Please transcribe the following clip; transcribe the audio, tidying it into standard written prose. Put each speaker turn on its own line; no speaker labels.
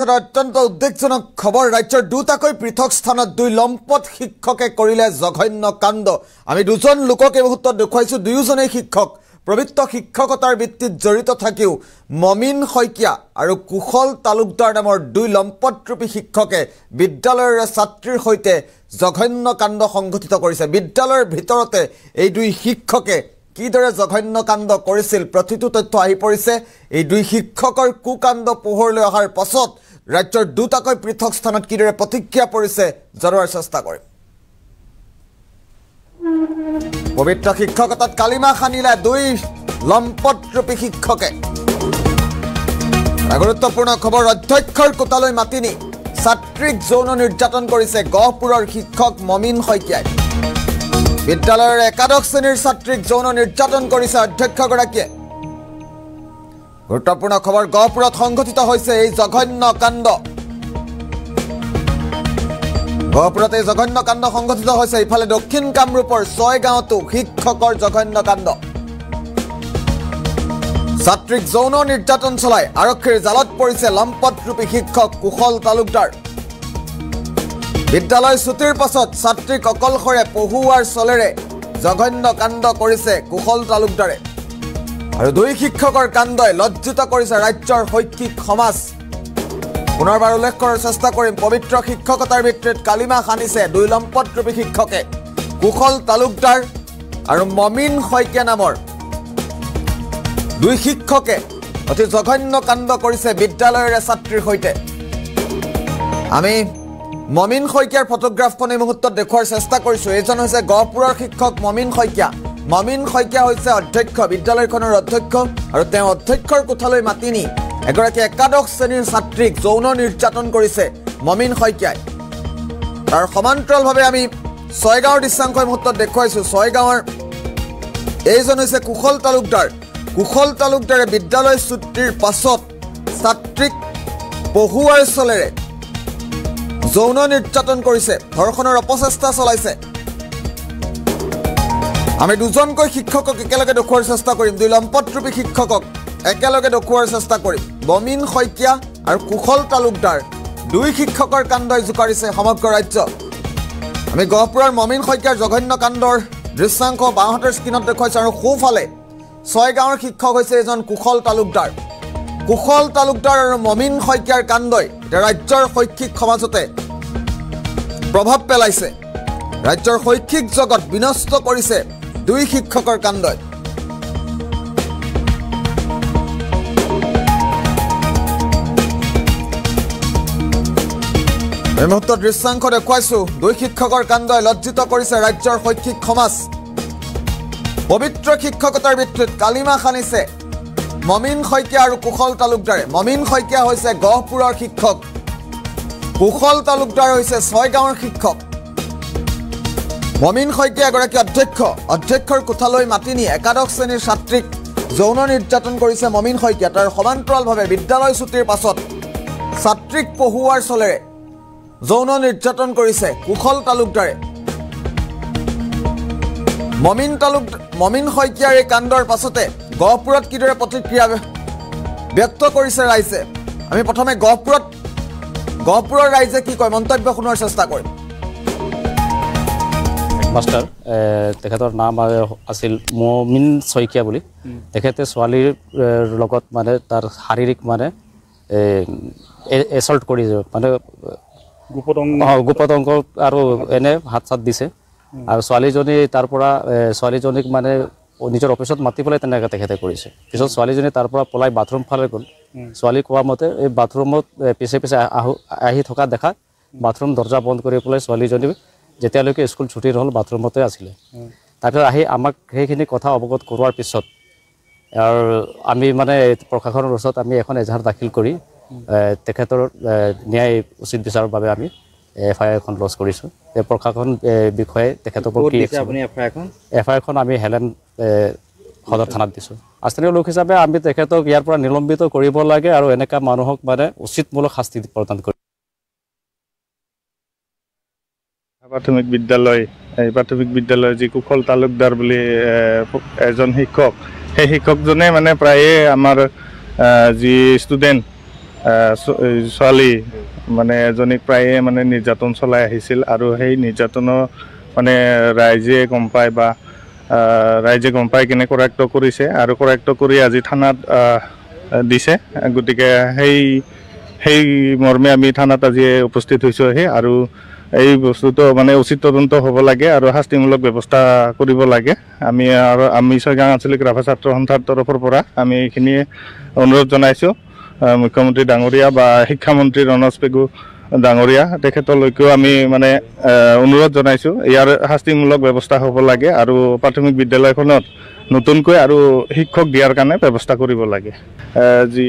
এটা অত্যন্ত উদ্বেগজনক খবৰ ৰাজ্যৰ দুটাকৈ পৃথক স্থানত দুই লম্পট শিক্ষকে কৰিলে জঘন্য কাণ্ড আমি দুজন লোকক এই মুহূৰ্তত দেখুৱাইছো দুয়োজনেই শিক্ষক প্ৰবৃত্ত শিক্ষকতাৰ ভিত্তিত জড়িত থাকিও মমিন শইকীয়া আৰু কুশল তালুকদাৰ নামৰ দুই লম্পটৰূপী শিক্ষকে বিদ্যালয়ৰ ছাত্ৰীৰ সৈতে জঘন্য কাণ্ড সংঘটিত কৰিছে বিদ্যালয়ৰ ভিতৰতে এই দুই শিক্ষকে কিদৰে জঘন্য কাণ্ড কৰিছিল প্ৰতিটো তথ্য আহি পৰিছে এই দুই শিক্ষকৰ কুকাণ্ড পোহৰলৈ অহাৰ পাছত ৰাজ্যৰ দুটাকৈ পৃথক স্থানত কিদৰে প্ৰতিক্ৰিয়া পৰিছে জনোৱাৰ চেষ্টা কৰিম পবিত্ৰ শিক্ষকতাত কালিমা খানিলে দুই লম্পটৰূপী শিক্ষকে গুৰুত্বপূৰ্ণ খবৰ অধ্যক্ষৰ কোটালৈ মাতি নি ছাত্ৰীক যৌন নিৰ্যাতন কৰিছে গহপুৰৰ শিক্ষক মমিন শইকীয়াই বিদ্যালয়ৰ একাদশ শ্ৰেণীৰ ছাত্ৰীক যৌন নিৰ্যাতন কৰিছে অধ্যক্ষগৰাকীয়ে গুৰুত্বপূৰ্ণ খবৰ গহপুৰত সংঘটিত হৈছে এই জঘন্য কাণ্ড গহপুৰত এই জঘন্য কাণ্ড সংঘটিত হৈছে ইফালে দক্ষিণ কামৰূপৰ 6 গাঁৱতো শিক্ষকৰ জঘন্য কাণ্ড ছাত্ৰীক যৌন নিৰ্যাতন চলাই আৰক্ষীৰ জালত পৰিছে লম্পটৰূপী শিক্ষক কুশল তালুকদাৰ বিদ্যালয় ছুটিৰ পাছত ছাত্ৰীক অকলশৰে পঢ়ুৱাৰ চলেৰে জঘন্য কাণ্ড কৰিছে কুশল তালুকদাৰে আৰু দুই শিক্ষকৰ কাণ্ডই লজ্জিত কৰিছে ৰাজ্যৰ শৈক্ষিক সমাজ পুনৰবাৰ উল্লেখ কৰাৰ চেষ্টা কৰিম পবিত্ৰ শিক্ষকতাৰ ভিত্তিত কালিমা খানিছে দুই লম্পটৰূপী শিক্ষকে কুশল তালুকদাৰ আৰু মমিন শইকীয়া নামৰ দুই শিক্ষকে অতি জঘন্য কাণ্ড কৰিছে বিদ্যালয়ৰ ছাত্ৰীৰ সৈতে আমি মমিন শইকীয়াৰ ফটোগ্ৰাফখন এই মুহূৰ্তত দেখুৱাৰ চেষ্টা কৰিছো এজন হৈছে গহপুৰৰ শিক্ষক মমিন শইকীয়া হৈছে অধ্যক্ষ বিদ্যালয়খনৰ অধ্যক্ষ আৰু তেওঁ অধ্যক্ষৰ কোঠালৈ মাতি নি এগৰাকী একাদশ শ্ৰেণীৰ ছাত্ৰীক যৌন নিৰ্যাতন কৰিছে মমিন শইকীয়াই তাৰ সমান্তৰালভাৱে আমি 6 গাঁৱৰ দৃশ্যাংশ এই মুহূৰ্তত দেখুৱাইছো 6 গাঁৱৰ এইজন হৈছে কুশল তালুকদাৰে বিদ্যালয় ছুটিৰ পাছত ছাত্ৰীক পঢ়ুৱাৰ চলেৰে যৌন নিৰ্যাতন কৰিছে ধৰ্ষণৰ অপচেষ্টা চলাইছে আমি দুজনকৈ শিক্ষকক একেলগে দেখুৱাৰ চেষ্টা কৰিম দুই লম্পটৰূপী শিক্ষকক একেলগে দেখুৱাৰ চেষ্টা কৰিম মমিন শইকীয়া আৰু কুশল তালুকদাৰ দুই শিক্ষকৰ কাণ্ডই জোকাৰিছে সমগ্ৰ ৰাজ্য আমি গহপুৰৰ মমিন শইকীয়াৰ জঘন্য কাণ্ডৰ দৃশ্যাংশ বাওঁহাতৰ স্ক্ৰীনত দেখুৱাইছো আৰু সোঁফালে 6 গাঁৱৰ শিক্ষক হৈছে এজন কুশল তালুকদাৰ আৰু মমিন শইকীয়াৰ কাণ্ডই ৰাজ্যৰ শৈক্ষিক সমাজতে প্ৰভাৱ পেলাইছে ৰাজ্যৰ শৈক্ষিক জগত বিনষ্ট কৰিছে দুই শিক্ষকৰ কাণ্ডই এই মুহূৰ্তত দৃশ্যাংশ দেখুৱাইছো দুই শিক্ষকৰ কাণ্ডই লজ্জিত কৰিছে ৰাজ্যৰ শৈক্ষিক সমাজ পবিত্ৰ শিক্ষকতাৰ ভিত্তিত কালিমা খানিছে মমিন শইকীয়া আৰু কুশল তালুকদাৰে মমিন শইকীয়া হৈছে গহপুৰৰ শিক্ষক কুশল তালুকদাৰ হৈছে 6 গাঁৱৰ শিক্ষক মমিন শইকীয়া এগৰাকী অধ্যক্ষৰ কোঠালৈ মাতি নি একাদশ শ্ৰেণীৰ ছাত্ৰীক যৌন নিৰ্যাতন কৰিছে মমিন শইকীয়া তাৰ সমান্তৰালভাৱে বিদ্যালয় ছুটিৰ পাছত ছাত্ৰীক পঢ়ুৱাৰ চলেৰে যৌন নিৰ্যাতন কৰিছে কুশল তালুকদাৰে মমিন শইকীয়াৰ এই কাণ্ডৰ পাছতে গহপুৰত কিদৰে প্ৰতিক্ৰিয়া ব্যক্ত কৰিছে ৰাইজে আমি প্ৰথমে গহপুৰৰ ৰাইজে কি কয় মন্তব্য শুনোৱাৰ চেষ্টা কৰিম
মাষ্টাৰ তেখেতৰ নাম আছিল মমিন শইকীয়া বুলি তেখেতে ছোৱালীৰ লগত মানে তাৰ শাৰীৰিক মানে এছল্ট কৰিছে মানে গুপতংগ আৰু এনে হাত চাত দিছে আৰু ছোৱালীজনী তাৰ পৰা ছোৱালীজনীক মানে নিজৰ অফিচত মাতি পেলাই তেনেকৈ তেখেতে কৰিছে পিছত ছোৱালীজনী তাৰ পৰা পলাই বাথৰুম ফালে গ'ল ছোৱালী কোৱা মতে এই বাথৰুমত পিছে আহি থকা দেখা বাথৰুম দৰ্জা বন্ধ কৰি পেলাই ছোৱালীজনী যেতিয়ালৈকে স্কুল ছুটি নহ'ল বাথৰুমতে আছিলে তাৰপিছত আহি আমাক সেইখিনি কথা অৱগত কৰোৱাৰ পিছত আৰু আমি মানে প্ৰশাসনৰ ওচৰত আমি এখন এজাহাৰ দাখিল কৰি তেখেতৰ ন্যায় উচিত বিচাৰৰ বাবে আমি FIR এখন লঞ্চ কৰিছোঁ এই প্ৰশাসন বিষয়ে তেখেতৰ FIR আমি হেলেন সদৰ থানাত দিছোঁ স্থানীয় লোক হিচাপে আমি তেখেতক ইয়াৰ পৰা নিলম্বিত কৰিব লাগে আৰু এনেকুৱা মানুহক মানে উচিতমূলক শাস্তি প্ৰদান কৰিব
প্ৰাথমিক বিদ্যালয় যি কুশল তালুকদাৰ বুলি এজন শিক্ষক সেই শিক্ষকজনে মানে প্ৰায়ে আমাৰ যি ষ্টুডেণ্ট ছোৱালী মানে এজনীক প্ৰায়ে মানে নিৰ্যাতন চলাই আহিছিল আৰু সেই নিৰ্যাতনৰ মানে ৰাইজে গম পায় বা ৰাইজে গম পাই কিনে কৰায়ত্ব কৰিছে আৰু কৰায়ত্ব কৰি আজি থানাত দিছে গতিকে সেই মৰ্মে আমি থানাত আজি উপস্থিত হৈছোঁহি আৰু এই বস্তুটো মানে উচিত তদন্ত হ'ব লাগে আৰু শাস্তিমূলক ব্যৱস্থা কৰিব লাগে আমি ছয়গাঁও আঞ্চলিক ৰাভা ছাত্ৰ সন্থাৰ তৰফৰ পৰা আমি এইখিনি অনুৰোধ জনাইছোঁ মুখ্যমন্ত্ৰী ডাঙৰীয়া বা শিক্ষামন্ত্ৰী ৰণোজ পেগু ডাঙৰীয়া তেখেতলৈকেও আমি মানে অনুৰোধ জনাইছোঁ ইয়াৰ শাস্তিমূলক ব্যৱস্থা হ'ব লাগে আৰু প্ৰাথমিক বিদ্যালয়খনত নতুনকৈ আৰু শিক্ষক দিয়াৰ কাৰণে ব্যৱস্থা কৰিব লাগে যি